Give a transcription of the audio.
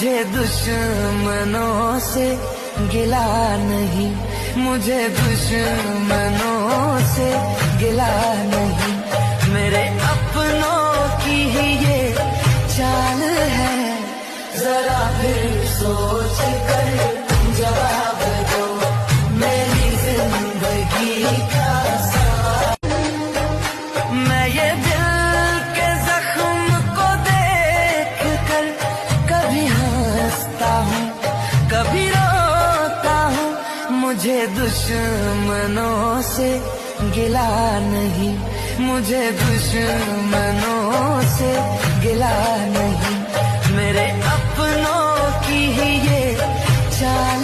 मुझे दुश्मनों से गिला नहीं, मुझे दुश्मनों से गिला नहीं। मेरे अपनों की ही ये चाल है, जरा फिर सोच कर जवाब दो, मेरी जिंदगी का सवाल। मैं ये दिल के जख्म को देख कर कभी हंसता हूँ, कभी रोता हूँ। मुझे दुश्मनों से गिला नहीं, मुझे दुश्मनों से गिला नहीं। मेरे अपनों की ही ये चाल